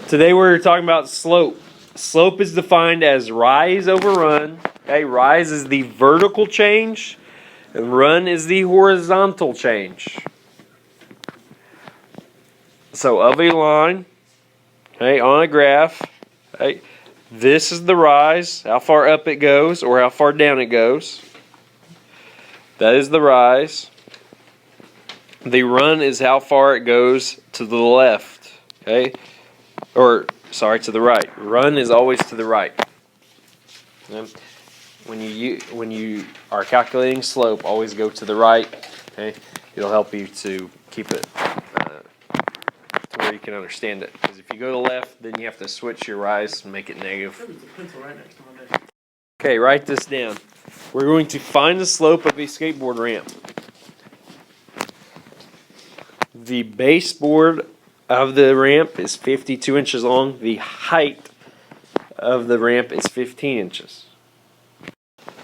Today we're talking about slope. Slope is defined as rise over run. Okay, rise is the vertical change, and run is the horizontal change. So of a line, okay, on a graph, okay, this is the rise, how far up it goes or how far down it goes. That is the rise. The run is how far it goes to the left, okay? Or, sorry, to the right. Run is always to the right. Okay? When you are calculating slope, always go to the right, okay? It'll help you to keep it to where you can understand it. Because if you go to the left, then you have to switch your rise and make it negative. Okay, write this down. We're going to find the slope of a skateboard ramp. The baseboard of the ramp is 52 inches long. The height of the ramp is 15 inches.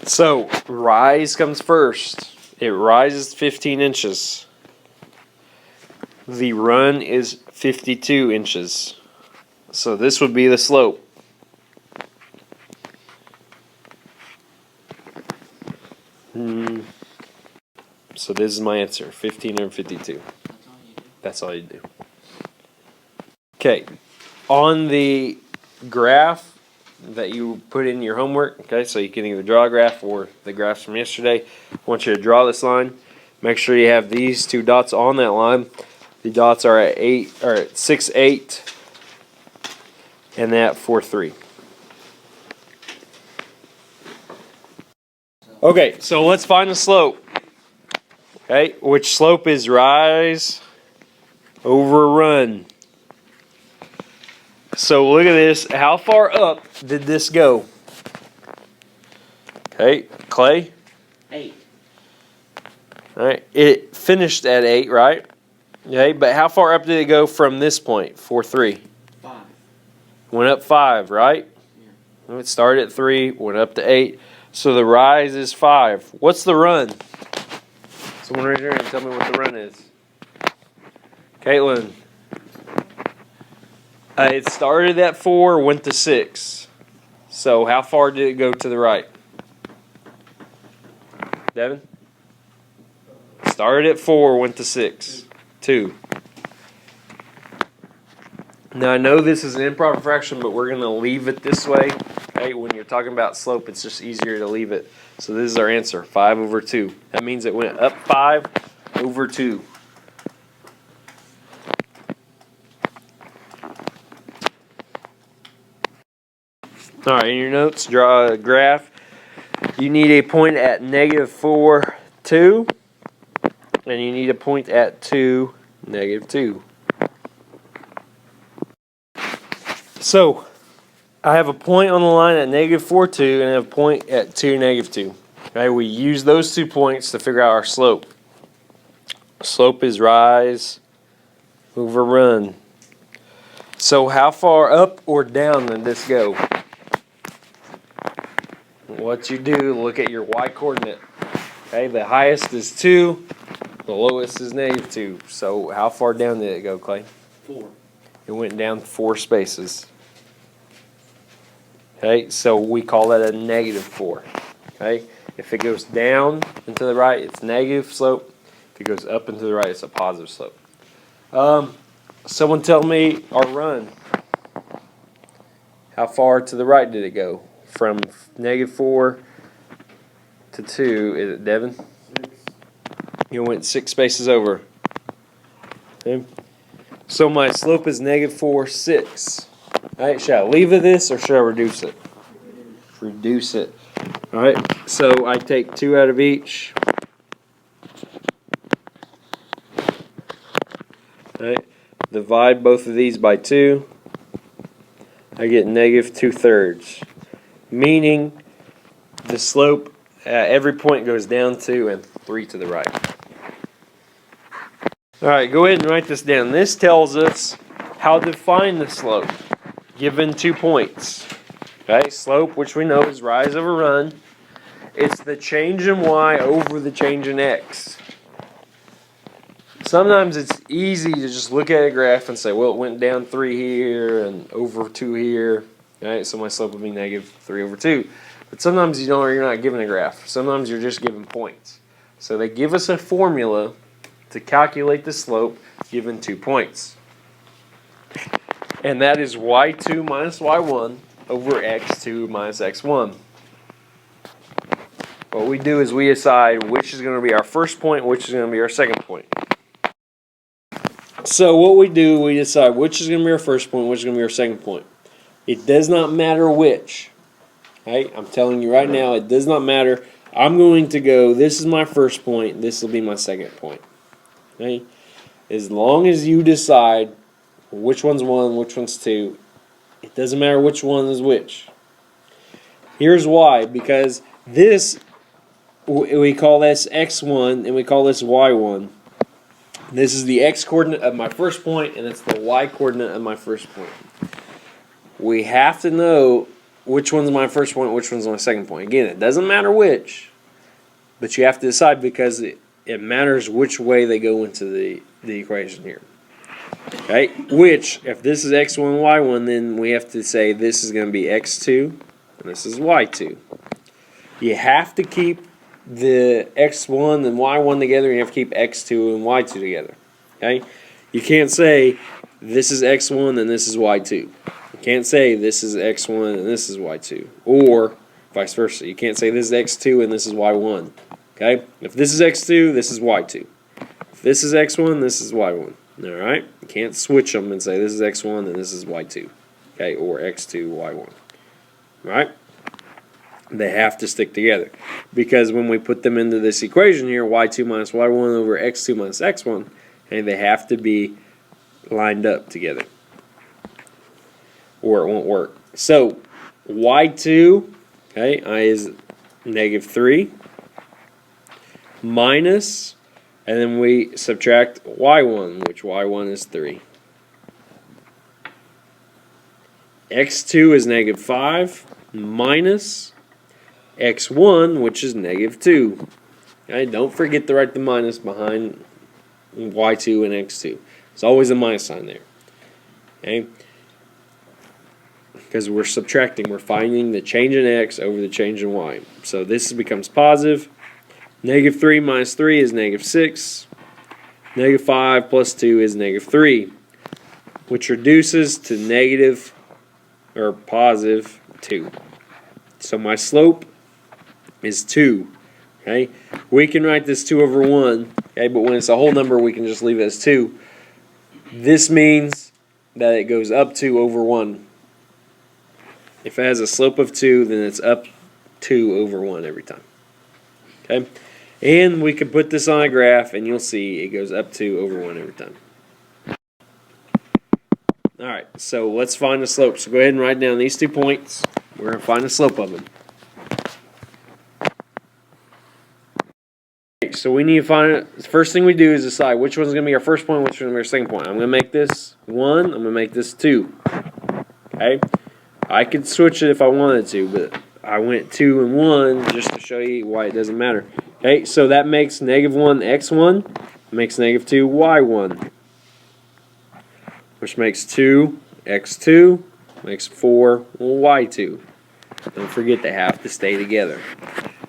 So, rise comes first. It rises 15 inches. The run is 52 inches. So this would be the slope. So this is my answer, 15 or 52. That's all you do. Okay, on the graph that you put in your homework, okay, so you can either draw a graph or the graphs from yesterday. I want you to draw this line. Make sure you have these two dots on that line. The dots are at 6, 8, and at 4, 3. Okay, so let's find the slope. Okay, which slope is rise over run. So look at this. How far up did this go? Okay, Clay? 8. All right, it finished at 8, right? Okay, but how far up did it go from this point? 4, 3. 5. Went up 5, right? Yeah. It started at 3, went up to 8. So the rise is 5. What's the run? Someone raise your hand and tell me what the run is. Caitlin. It started at 4, went to 6. So how far did it go to the right? Devin? Started at 4, went to 6. 2. Now I know this is an improper fraction, but we're going to leave it this way. Okay, when you're talking about slope, it's just easier to leave it. So this is our answer, 5 over 2. That means it went up 5 over 2. All right, in your notes, draw a graph. You need a point at -4, 2. And you need a point at 2, -2. So, I have a point on the line at -4, 2, and I have a point at 2, -2. Okay, we use those 2 points to figure out our slope. Slope is rise over run. So how far up or down did this go? What you do, look at your y-coordinate. Okay, the highest is 2, the lowest is -2. So how far down did it go, Clay? 4. It went down 4 spaces. Okay, so we call that a -4. Okay, if it goes down and to the right, it's negative slope. If it goes up and to the right, it's a positive slope. Someone tell me our run. How far to the right did it go? From -4 to 2, is it Devin? 6. You went 6 spaces over. Okay. So my slope is -4, 6. Alright, should I leave this or should I reduce it? Reduce it. Alright, so I take 2 out of each. Alright, divide both of these by 2. I get -2/3. Meaning the slope at every point goes down 2 and 3 to the right. Alright, go ahead and write this down. This tells us how to find the slope given 2 points. Okay, slope, which we know is rise over run. It's the change in y over the change in x. sometimes it's easy to just look at a graph and say, well, it went down 3 here and over 2 here. Right? So my slope would be negative 3 over 2. But sometimes you're not given a graph. Sometimes you're just given points. So they give us a formula to calculate the slope given 2 points. And that is y2 minus y1 over x2 minus x1. What we do is we decide which is going to be our first point, which is going to be our second point. So what we do, we decide which is going to be our first point, which is going to be our second point. It does not matter which. Right? I'm telling you right now, it does not matter. I'm going to go, this is my first point, this will be my second point. Okay? As long as you decide which one's 1, which one's 2, it doesn't matter which one is which. Here's why. Because this, we call this x1 and we call this y1. This is the x coordinate of my first point and it's the y coordinate of my first point. We have to know which one's my first point, which one's my second point. Again, it doesn't matter which, but you have to decide because it matters which way they go into the equation here. Okay, which, if this is x1, y1, then we have to say this is going to be x2 and this is y2. You have to keep the x1 and y1 together, and you have to keep x2 and y2 together. Okay, you can't say this is x1 and this is y2. You can't say this is x1 and this is y2, or vice versa. You can't say this is x2 and this is y1. Okay, if this is x2, this is y2. If this is x1, this is y1. All right, you can't switch them and say this is x1 and this is y2. Okay, or x2, y1. All right. They have to stick together because when we put them into this equation here, y2 minus y1 over x2 minus x1, okay, they have to be lined up together or it won't work. So y2, okay, is negative 3 minus, and then we subtract y1, which y1 is 3. x2 is negative 5 minus x1, which is negative 2. Okay, don't forget to write the minus behind y2 and x2. There's always a minus sign there. Okay? Because we're subtracting, we're finding the change in x over the change in y. So this becomes positive. Negative 3 minus 3 is negative 6. Negative 5 plus 2 is negative 3, which reduces to negative or positive 2. So my slope is 2. Okay, we can write this 2 over 1. Okay, but when it's a whole number, we can just leave it as 2. This means that it goes up 2 over 1. If it has a slope of 2, then it's up 2 over 1 every time. Okay, and we can put this on a graph, and you'll see it goes up 2 over 1 every time. All right, so let's find the slope. So go ahead and write down these 2 points. We're going to find the slope of them. Okay, so we need to find it. The first thing we do is decide which one's going to be our first point, which one's going to be our second point. I'm going to make this 1. I'm going to make this 2. Okay, I could switch it if I wanted to, but I went 2 and 1 just to show you why it doesn't matter. Okay, so that makes negative 1 x1, makes negative 2 y1, which makes 2 x2, makes 4 y2. Don't forget they have to stay together.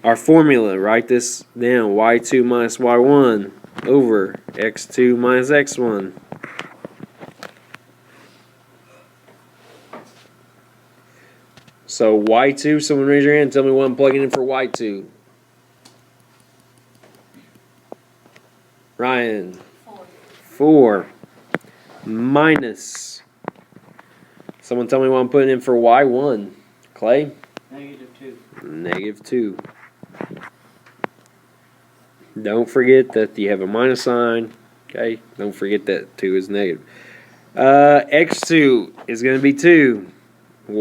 Our formula, write this down, y2 minus y1 over x2 minus x1. So y2, someone raise your hand and tell me what I'm plugging in for y2. Ryan. 4 minus. Someone tell me what I'm putting in for y1. Clay? Negative 2. Negative 2. Don't forget that you have a minus sign. Okay? Don't forget that 2 is negative. X2 is going to be 2. So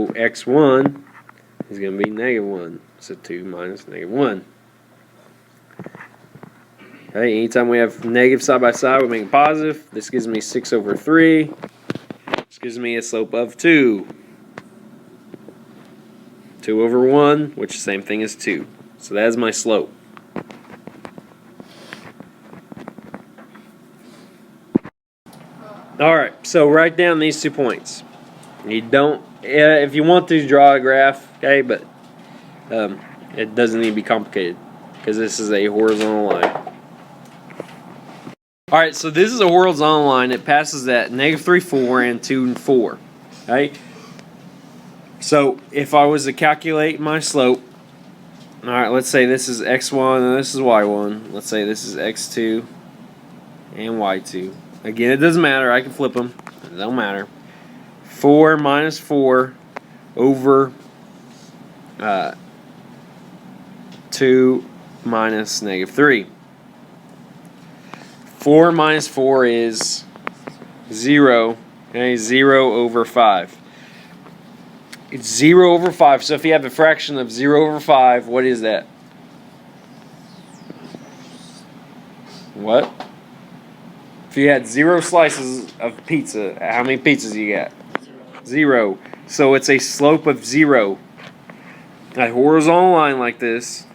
x1 is going to be negative 1. So 2 minus negative 1. Okay, anytime we have negative side by side, we make it positive. This gives me 6 over 3. This gives me a slope of 2. 2 over 1, which is the same thing as 2. So that is my slope. So write down these 2 points. You don't, if you want to draw a graph, okay, but it doesn't need to be complicated because this is a horizontal line. All right, so this is a horizontal line. It passes at -3, 4, and 2, and 4. Okay. So if I was to calculate my slope, all right, let's say this is x1 and this is y1. Let's say this is x2 and y2. Again, it doesn't matter. I can flip them. It don't matter. 4 minus 4 over 2 minus -3. 4 minus 4 is 0. Okay, 0 over 5. It's 0 over 5. So if you have a fraction of 0 over 5, what is that? What? If you had 0 slices of pizza, how many pizzas you got? 0. So it's a slope of 0. A horizontal line like this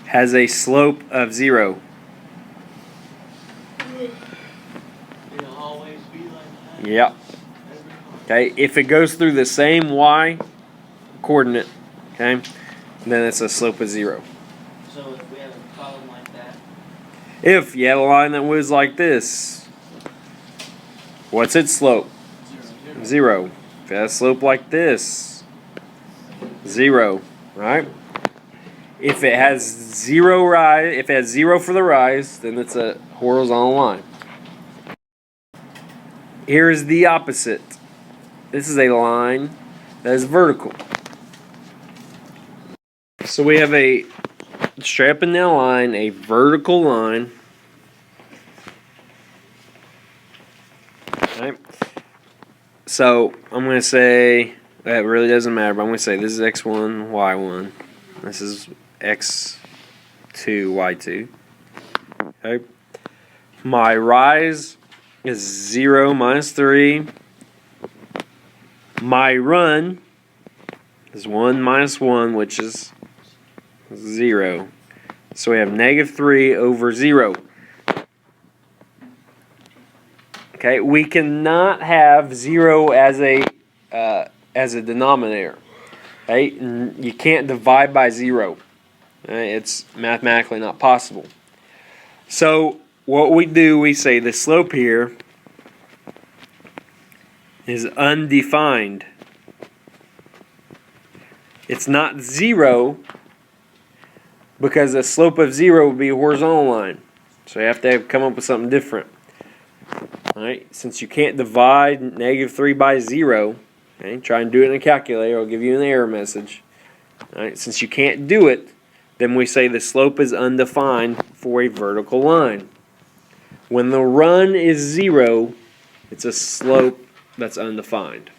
has a slope of 0. It'll always be like that. Yep. Okay, if it goes through the same y coordinate, okay, then it's a slope of 0. So if we have a column like that, If you had a line that was like this, what's its slope? 0. If it has a slope like this, 0, right? If it has 0 rise, if it has 0 for the rise, then it's a horizontal line. Here's the opposite. This is a line that is vertical. So we have a straight up and down line, a vertical line. Right? So I'm going to say, that really doesn't matter, but I'm going to say this is x1, y1. This is x2, y2. Okay. My rise is 0 minus 3. My run is 1 minus 1, which is 0. So we have -3 over 0. Okay, we cannot have 0 as a denominator. Okay, you can't divide by 0. Okay? It's mathematically not possible. So what we do, we say the slope here is undefined. It's not 0 because the slope of 0 would be a horizontal line. So you have to come up with something different. Alright, since you can't divide -3 by 0, okay, try and do it in a calculator, it'll give you an error message. Alright, since you can't do it, then we say the slope is undefined for a vertical line. When the run is 0, it's a slope that's undefined.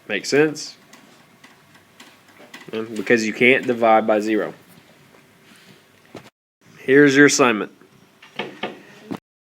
Make sense? Because you can't divide by 0. Here's your assignment.